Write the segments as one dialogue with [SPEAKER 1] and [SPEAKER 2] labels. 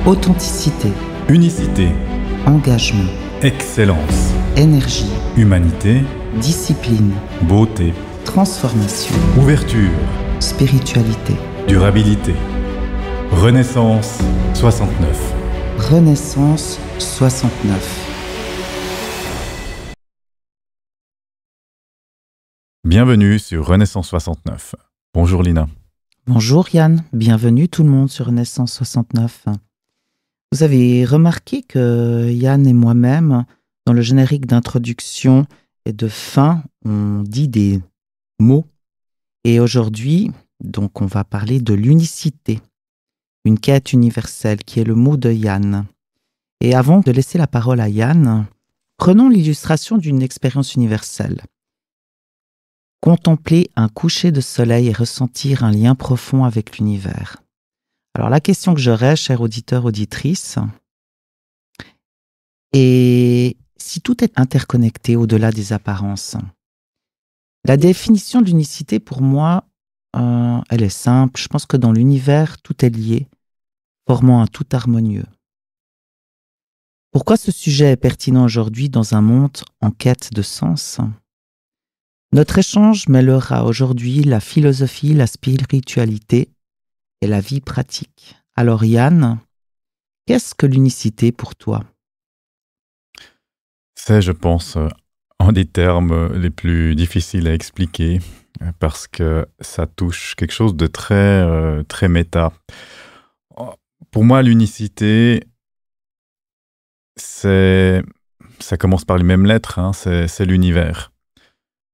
[SPEAKER 1] Authenticité,
[SPEAKER 2] Unicité,
[SPEAKER 1] engagement,
[SPEAKER 2] excellence,
[SPEAKER 1] énergie,
[SPEAKER 2] humanité,
[SPEAKER 1] discipline,
[SPEAKER 2] beauté,
[SPEAKER 1] transformation,
[SPEAKER 2] ouverture,
[SPEAKER 1] spiritualité.
[SPEAKER 2] durabilité. Renaissance 69.
[SPEAKER 1] Renaissance 69.
[SPEAKER 2] Bienvenue sur Renaissance 69. Bonjour Lina.
[SPEAKER 1] Bonjour Yann, bienvenue tout le monde sur Renaissance 69. Vous avez remarqué que Yann et moi-même, dans le générique d'introduction et de fin, on dit des mots. Et aujourd'hui, donc, on va parler de l'unicité, une quête universelle qui est le mot de Yann. Et avant de laisser la parole à Yann, prenons l'illustration d'une expérience universelle. Contempler un coucher de soleil et ressentir un lien profond avec l'univers. Alors la question que j'aurais, chers auditeurs, auditrices, est si tout est interconnecté au-delà des apparences. La définition de l'unicité, pour moi, elle est simple. Je pense que dans l'univers, tout est lié, formant un tout harmonieux. Pourquoi ce sujet est pertinent aujourd'hui dans un monde en quête de sens ? Notre échange mêlera aujourd'hui la philosophie, la spiritualité et la vie pratique. Alors Yann, qu'est-ce que l'unicité pour toi ?
[SPEAKER 2] C'est, je pense, un des termes les plus difficiles à expliquer parce que ça touche quelque chose de très, très méta. Pour moi, l'unicité, ça commence par les mêmes lettres, hein, c'est l'univers.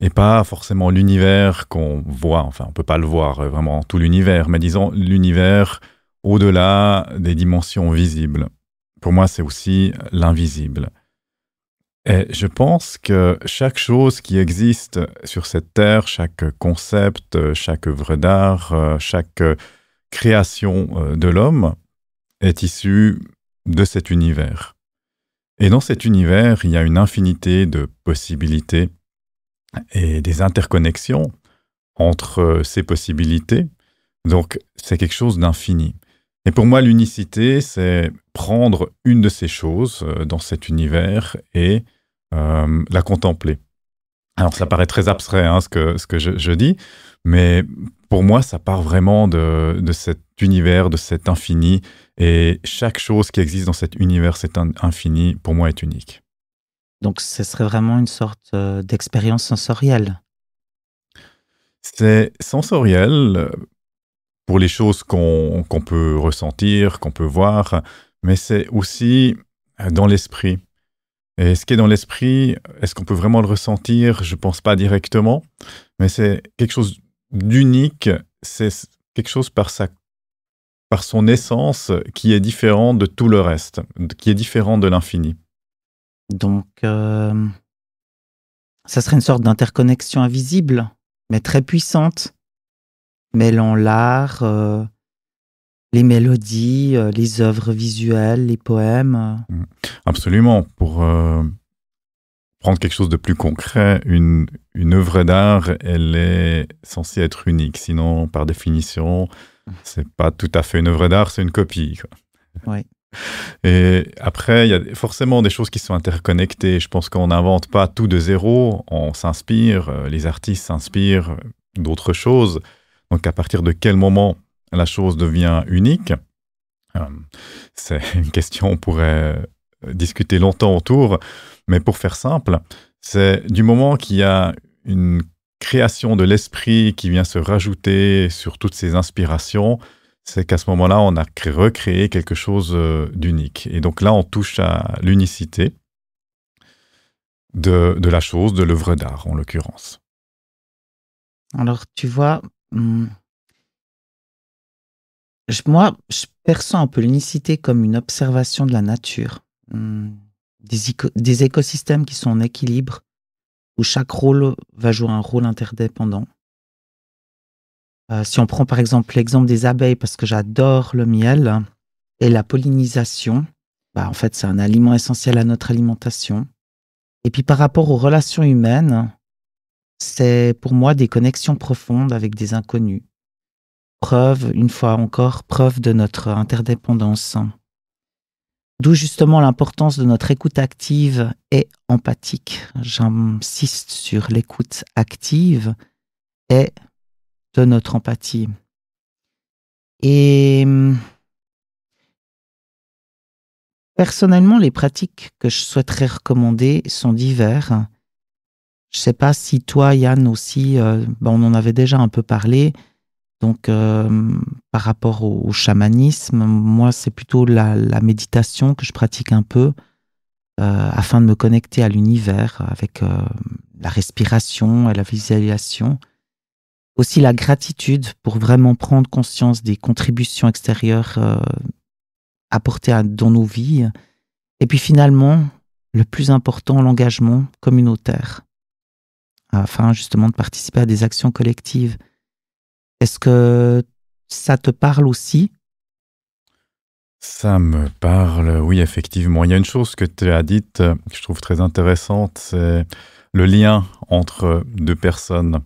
[SPEAKER 2] Et pas forcément l'univers qu'on voit, enfin on ne peut pas le voir vraiment tout l'univers, mais disons l'univers au-delà des dimensions visibles. Pour moi, c'est aussi l'invisible. Et je pense que chaque chose qui existe sur cette terre, chaque concept, chaque œuvre d'art, chaque création de l'homme est issue de cet univers. Et dans cet univers, il y a une infinité de possibilités et des interconnexions entre ces possibilités. Donc, c'est quelque chose d'infini. Et pour moi, l'unicité, c'est prendre une de ces choses dans cet univers et la contempler. Alors, ça paraît très abstrait, hein, ce que je dis, mais pour moi, ça part vraiment de cet univers, de cet infini, et chaque chose qui existe dans cet univers, cet infini, pour moi, est unique.
[SPEAKER 1] Donc ce serait vraiment une sorte d'expérience sensorielle.
[SPEAKER 2] C'est sensoriel pour les choses qu'on peut ressentir, qu'on peut voir, mais c'est aussi dans l'esprit. Et ce qui est dans l'esprit, est-ce qu'on peut vraiment le ressentir ? Je ne pense pas directement, mais c'est quelque chose d'unique, c'est quelque chose par son essence qui est différent de tout le reste, qui est différent de l'infini.
[SPEAKER 1] Donc, ça serait une sorte d'interconnexion invisible, mais très puissante, mêlant l'art, les mélodies, les œuvres visuelles, les poèmes.
[SPEAKER 2] Absolument. Pour prendre quelque chose de plus concret, une œuvre d'art, elle est censée être unique. Sinon, par définition, c'est pas tout à fait une œuvre d'art, c'est une copie, quoi.
[SPEAKER 1] Oui.
[SPEAKER 2] Et après, il y a forcément des choses qui sont interconnectées. Je pense qu'on n'invente pas tout de zéro, on s'inspire, les artistes s'inspirent d'autres choses. Donc à partir de quel moment la chose devient unique ? C'est une question, on pourrait discuter longtemps autour, mais pour faire simple, c'est du moment qu'il y a une création de l'esprit qui vient se rajouter sur toutes ces inspirations, c'est qu'à ce moment-là, on a recréé quelque chose d'unique. Et donc là, on touche à l'unicité de la chose, de l'œuvre d'art, en l'occurrence.
[SPEAKER 1] Alors, tu vois, moi, je perçois un peu l'unicité comme une observation de la nature, des écosystèmes qui sont en équilibre, où chaque rôle va jouer un rôle interdépendant. Si on prend par exemple l'exemple des abeilles, parce que j'adore le miel et la pollinisation, en fait c'est un aliment essentiel à notre alimentation. Et puis par rapport aux relations humaines, c'est pour moi des connexions profondes avec des inconnus. Preuve, une fois encore, preuve de notre interdépendance. D'où justement l'importance de notre écoute active et empathique. J'insiste sur l'écoute active et de notre empathie. Et personnellement, les pratiques que je souhaiterais recommander sont diverses. Je ne sais pas si toi, Yann, aussi, on en avait déjà un peu parlé. Donc, par rapport au chamanisme, moi, c'est plutôt la méditation que je pratique un peu afin de me connecter à l'univers avec la respiration et la visualisation. Aussi la gratitude pour vraiment prendre conscience des contributions extérieures apportées dans nos vies. Et puis finalement, le plus important, l'engagement communautaire, afin justement de participer à des actions collectives. Est-ce que ça te parle aussi?
[SPEAKER 2] Ça me parle, oui, effectivement. Il y a une chose que tu as dite que je trouve très intéressante, c'est le lien entre deux personnes.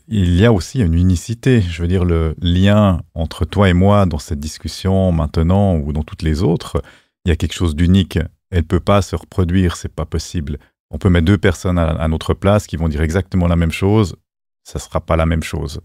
[SPEAKER 2] Il y a aussi une unicité, je veux dire, le lien entre toi et moi dans cette discussion maintenant ou dans toutes les autres, il y a quelque chose d'unique. Elle ne peut pas se reproduire, c'est pas possible. On peut mettre deux personnes à notre place qui vont dire exactement la même chose, ça ne sera pas la même chose.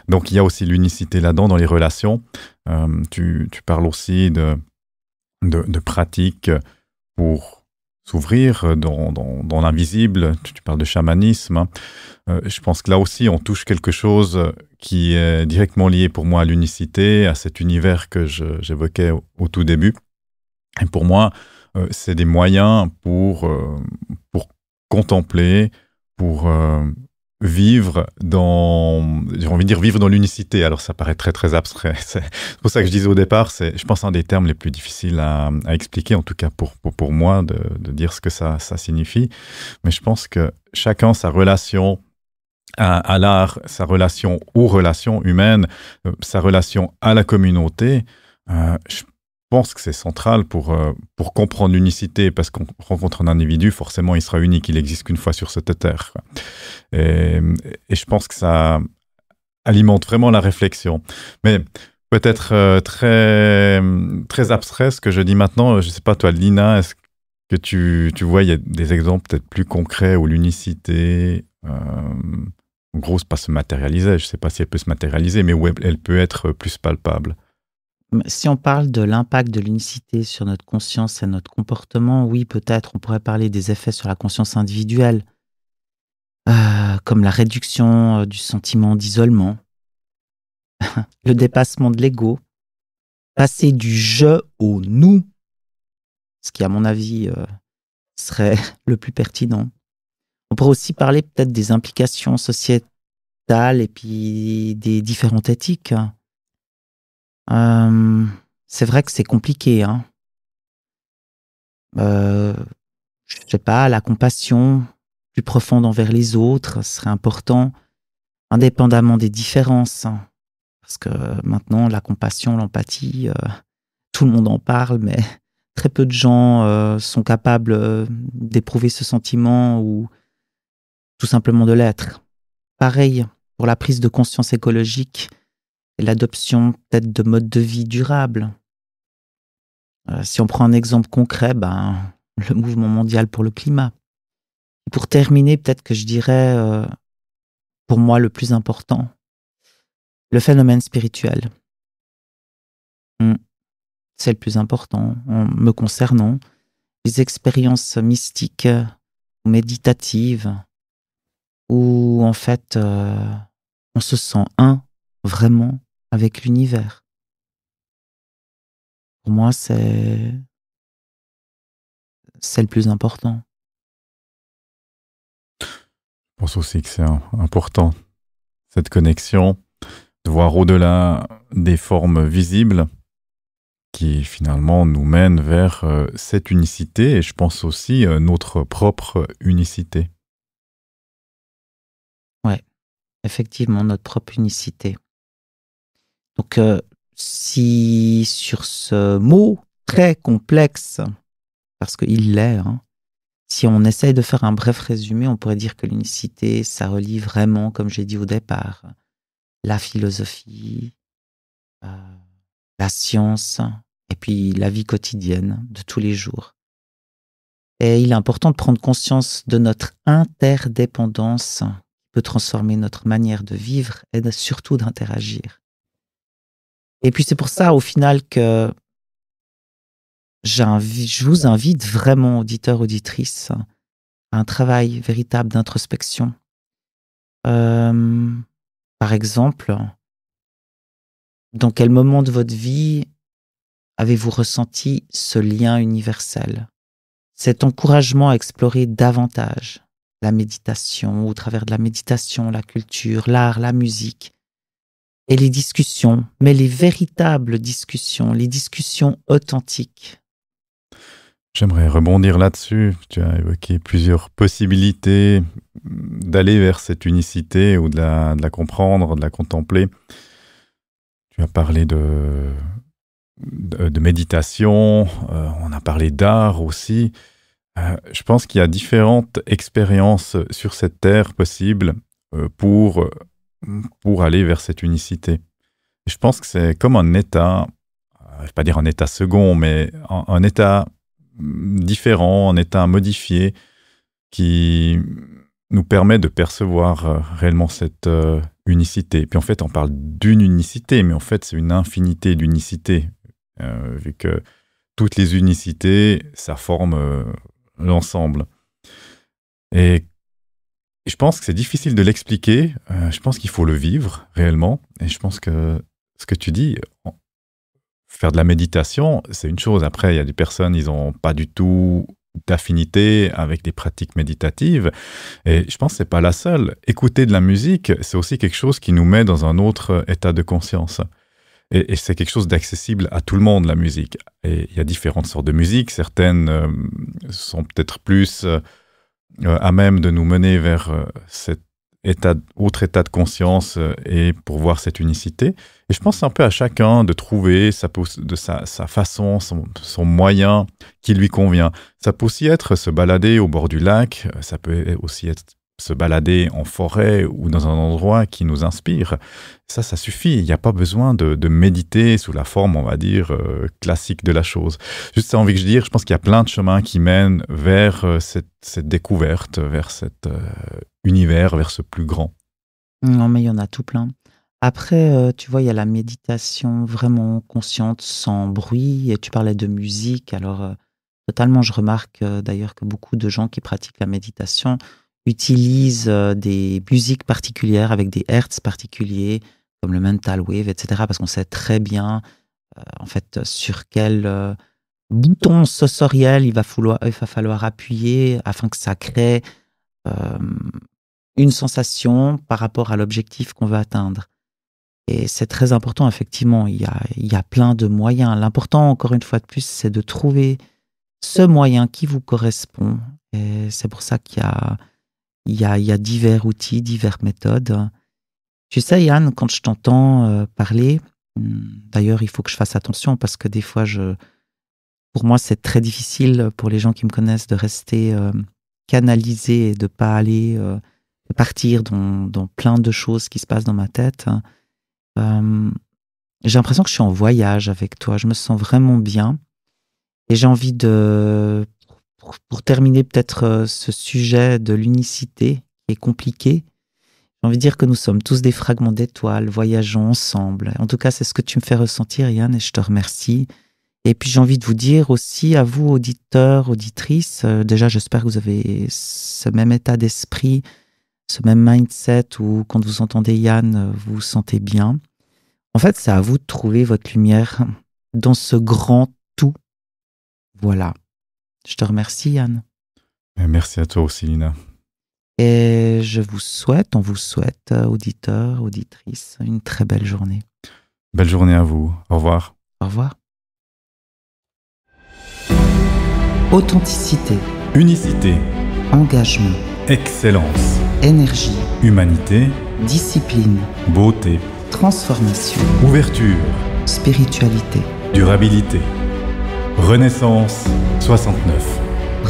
[SPEAKER 2] Donc il y a aussi l'unicité là-dedans dans les relations. Tu parles aussi de pratiques pour s'ouvrir dans l'invisible. Tu parles de chamanisme, hein. Je pense que là aussi, on touche quelque chose qui est directement lié pour moi à l'unicité, à cet univers que j'évoquais au tout début. Et pour moi, c'est des moyens pour contempler, pour vivre j'ai envie de dire vivre dans l'unicité. Alors ça paraît très très abstrait. C'est pour ça que je disais au départ, c'est, je pense, un des termes les plus difficiles à expliquer, en tout cas pour moi, de dire ce que ça signifie. Mais je pense que chacun sa relation à l'art, sa relation aux relations humaines, sa relation à la communauté, je pense que c'est central pour comprendre l'unicité, parce qu'on rencontre un individu, forcément il sera unique, il n'existe qu'une fois sur cette terre, quoi. Et je pense que ça alimente vraiment la réflexion. Mais peut-être très, très abstrait ce que je dis maintenant. Je ne sais pas, toi, Lina, est-ce que tu vois, il y a des exemples peut-être plus concrets où l'unicité, en gros, c'est pas se matérialiser, je ne sais pas si elle peut se matérialiser, mais où elle peut être plus palpable.
[SPEAKER 1] Si on parle de l'impact de l'unicité sur notre conscience et notre comportement, oui, peut-être on pourrait parler des effets sur la conscience individuelle, comme la réduction du sentiment d'isolement, le dépassement de l'ego, passer du je au nous, ce qui à mon avis serait le plus pertinent. On pourrait aussi parler peut-être des implications sociétales et puis des différentes éthiques. C'est vrai que c'est compliqué, hein. Je sais pas, la compassion plus profonde envers les autres serait important, indépendamment des différences. Parce que maintenant, la compassion, l'empathie, tout le monde en parle, mais très peu de gens sont capables d'éprouver ce sentiment ou tout simplement de l'être. Pareil pour la prise de conscience écologique et l'adoption peut-être de modes de vie durables. Si on prend un exemple concret, le mouvement mondial pour le climat. Et pour terminer, peut-être que je dirais, pour moi, le plus important, le phénomène spirituel. C'est le plus important en me concernant. Les expériences mystiques ou méditatives où, en fait, on se sent un, vraiment, avec l'univers. Pour moi, c'est le plus important.
[SPEAKER 2] Je pense aussi que c'est important, cette connexion, de voir au-delà des formes visibles qui finalement nous mènent vers cette unicité, et je pense aussi notre propre unicité.
[SPEAKER 1] Ouais, effectivement, notre propre unicité. Donc, si sur ce mot très complexe, parce qu'il l'est, hein, si on essaye de faire un bref résumé, on pourrait dire que l'unicité, ça relie vraiment, comme j'ai dit au départ, la philosophie, la science et puis la vie quotidienne de tous les jours. Et il est important de prendre conscience de notre interdépendance qui peut transformer notre manière de vivre et surtout d'interagir. Et puis c'est pour ça, au final, que je vous invite vraiment, auditeurs, auditrices, à un travail véritable d'introspection. Par exemple, dans quel moment de votre vie avez-vous ressenti ce lien universel? Cet encouragement à explorer davantage la méditation, au travers de la méditation, la culture, l'art, la musique, et les discussions, mais les véritables discussions, les discussions authentiques.
[SPEAKER 2] J'aimerais rebondir là-dessus. Tu as évoqué plusieurs possibilités d'aller vers cette unicité ou de la comprendre, de la contempler. Tu as parlé de méditation, on a parlé d'art aussi. Je pense qu'il y a différentes expériences sur cette terre possibles pour aller vers cette unicité. Et je pense que c'est comme un état, je ne vais pas dire un état second, mais un état différent, un état modifié qui nous permet de percevoir réellement cette unicité. Puis en fait, on parle d'une unicité, mais en fait, c'est une infinité d'unicités. Vu que toutes les unicités, ça forme l'ensemble. Et je pense que c'est difficile de l'expliquer. Je pense qu'il faut le vivre réellement. Et je pense que ce que tu dis, faire de la méditation, c'est une chose. Après, il y a des personnes, ils n'ont pas du tout d'affinité avec des pratiques méditatives. Et je pense que ce n'est pas la seule. Écouter de la musique, c'est aussi quelque chose qui nous met dans un autre état de conscience. Et c'est quelque chose d'accessible à tout le monde, la musique. Et il y a différentes sortes de musique. Certaines sont peut-être plus à même de nous mener vers cet autre état de conscience et pour voir cette unicité. Et je pense que c'est un peu à chacun de trouver sa façon, son moyen qui lui convient. Ça peut aussi être se balader au bord du lac, ça peut aussi être se balader en forêt ou dans un endroit qui nous inspire. Ça suffit. Il n'y a pas besoin de méditer sous la forme, on va dire, classique de la chose. Juste ça, envie que je dire, je pense qu'il y a plein de chemins qui mènent vers cette découverte, vers cet univers, vers ce plus grand.
[SPEAKER 1] Non, mais il y en a tout plein. Après, tu vois, il y a la méditation vraiment consciente, sans bruit. Et tu parlais de musique. Alors, totalement, je remarque d'ailleurs que beaucoup de gens qui pratiquent la méditation utilisent des musiques particulières avec des hertz particuliers, comme le mental wave, etc. Parce qu'on sait très bien, en fait, sur quel bouton sensoriel il va falloir appuyer afin que ça crée une sensation par rapport à l'objectif qu'on veut atteindre. Et c'est très important, effectivement. Il y a plein de moyens. L'important, encore une fois de plus, c'est de trouver ce moyen qui vous correspond. Et c'est pour ça qu'il y a divers outils, diverses méthodes. Tu sais, Yann, quand je t'entends parler, d'ailleurs, il faut que je fasse attention parce que des fois, pour moi, c'est très difficile pour les gens qui me connaissent de rester canalisé et de ne pas aller partir dans plein de choses qui se passent dans ma tête. J'ai l'impression que je suis en voyage avec toi. Je me sens vraiment bien. Et j'ai envie pour terminer peut-être ce sujet de l'unicité qui est compliqué, j'ai envie de dire que nous sommes tous des fragments d'étoiles, voyageons ensemble. En tout cas, c'est ce que tu me fais ressentir, Yann, et je te remercie. Et puis j'ai envie de vous dire aussi à vous, auditeurs, auditrices, déjà j'espère que vous avez ce même état d'esprit, ce même mindset où quand vous entendez Yann, vous vous sentez bien. En fait, c'est à vous de trouver votre lumière dans ce grand tout. Voilà. Je te remercie, Yann.
[SPEAKER 2] Merci à toi aussi, Lina.
[SPEAKER 1] Et on vous souhaite, auditeurs, auditrices, une très belle journée.
[SPEAKER 2] Belle journée à vous. Au revoir.
[SPEAKER 1] Au revoir. Authenticité.
[SPEAKER 2] Unicité.
[SPEAKER 1] Engagement.
[SPEAKER 2] Excellence.
[SPEAKER 1] Énergie.
[SPEAKER 2] Humanité.
[SPEAKER 1] Discipline.
[SPEAKER 2] Beauté.
[SPEAKER 1] Transformation.
[SPEAKER 2] Ouverture.
[SPEAKER 1] Spiritualité.
[SPEAKER 2] Durabilité. Renaissance 69.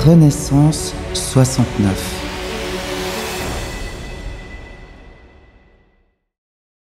[SPEAKER 1] Renaissance 69.